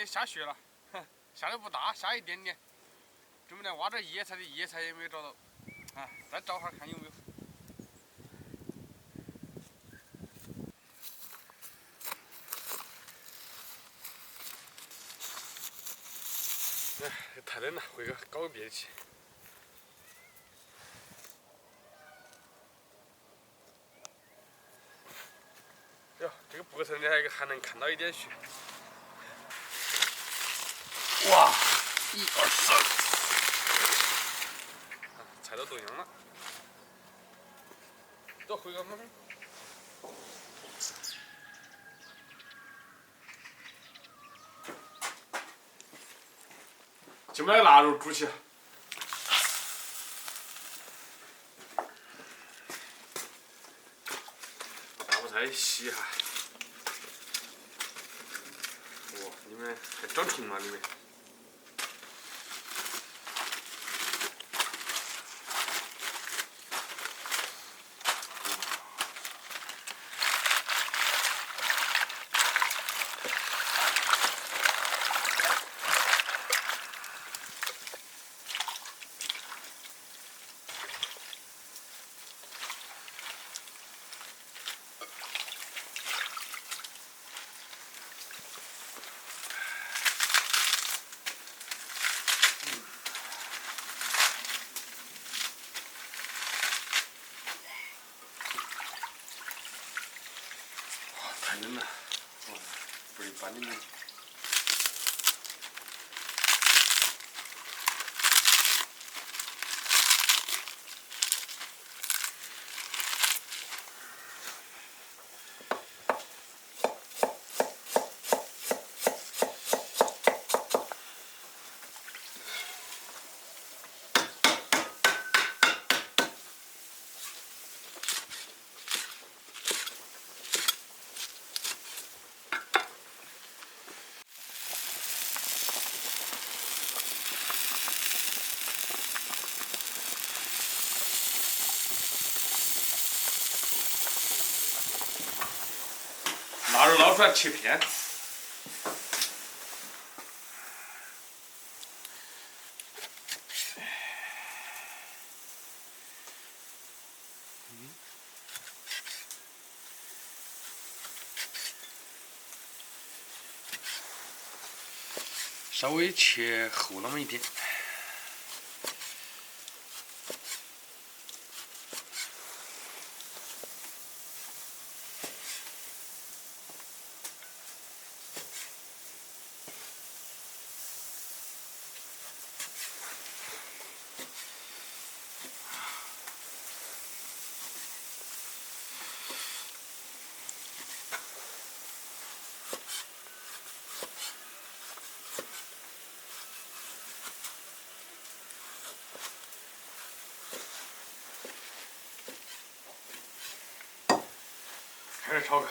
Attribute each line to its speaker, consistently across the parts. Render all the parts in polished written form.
Speaker 1: 天下雪了，下的不大，下一点点。准备来挖点野菜的野菜也没有找到，再找哈看有没有。太冷了，回去搞个别的去。哟，这个薄层的还能看到一点雪。哇，1、2、3，菜都样了。走，回个门。就把那个腊肉煮起。大白菜洗一下。里面还长虫嘛，里面。太冷了，不一般的冷。腊肉捞出来切片。稍微切厚那么一点。开始炒个。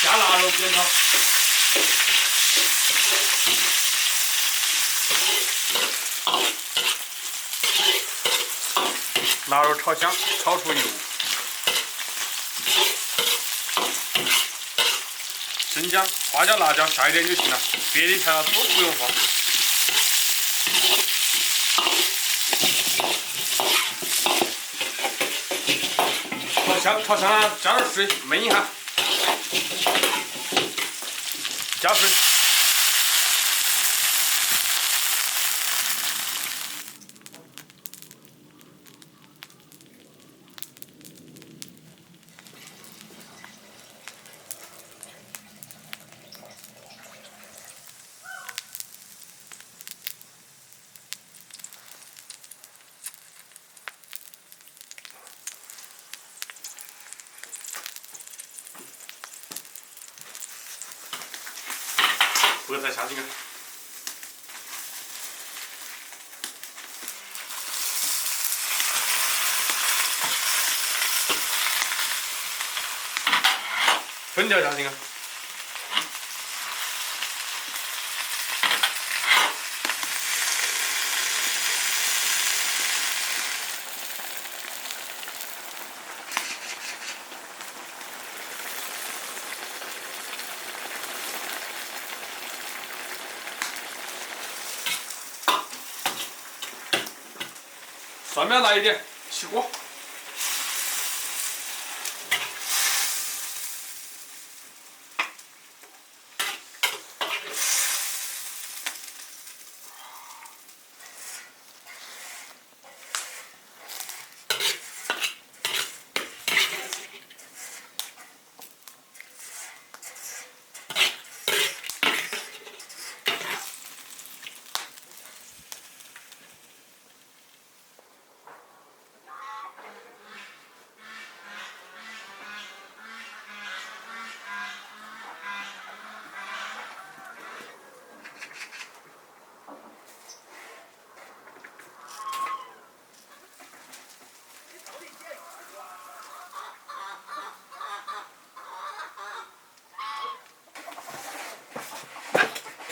Speaker 1: 加腊肉煸炒。腊肉炒香，炒出油。生姜、花椒、辣椒下一点就行了，别的调料都不用放。炒香了，加点水焖一下，加水。白菜下进去。粉条下进去。蒜苗来一点，起锅。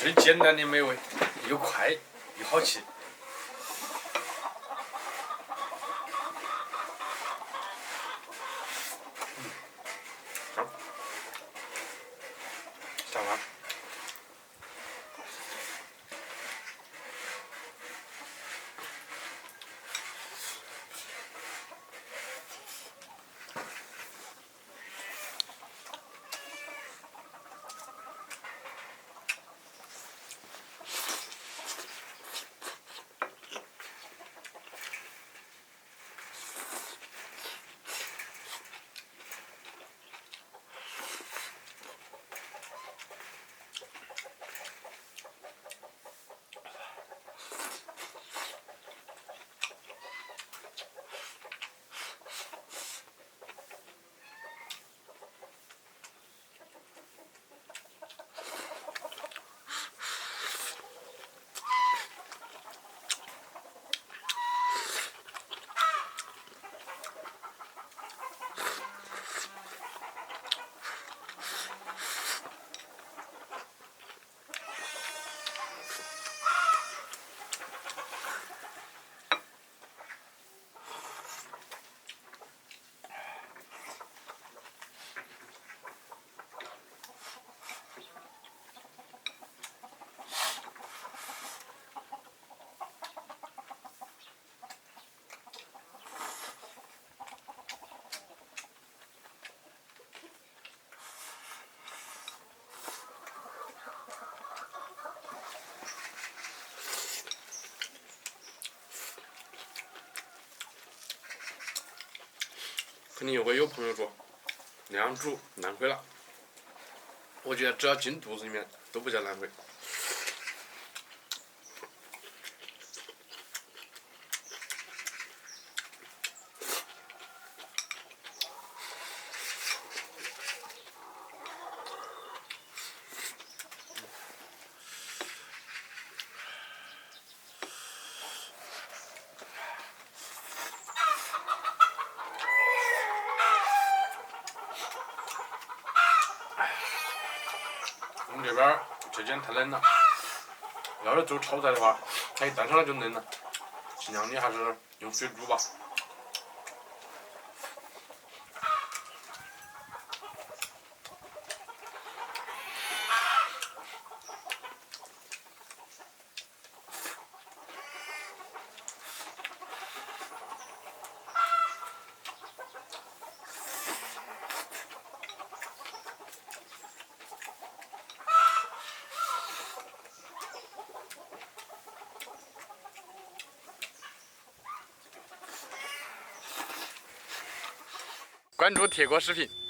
Speaker 1: 最简单的美味，又快又好吃。好，下饭。肯定又会有朋友说，那样煮烂亏了。我觉得只要进肚子里面都不叫烂亏。我们这边最近太冷了，要是做炒菜的话，它一端上来就冷了，尽量的还是用水煮吧。关注铁锅视频。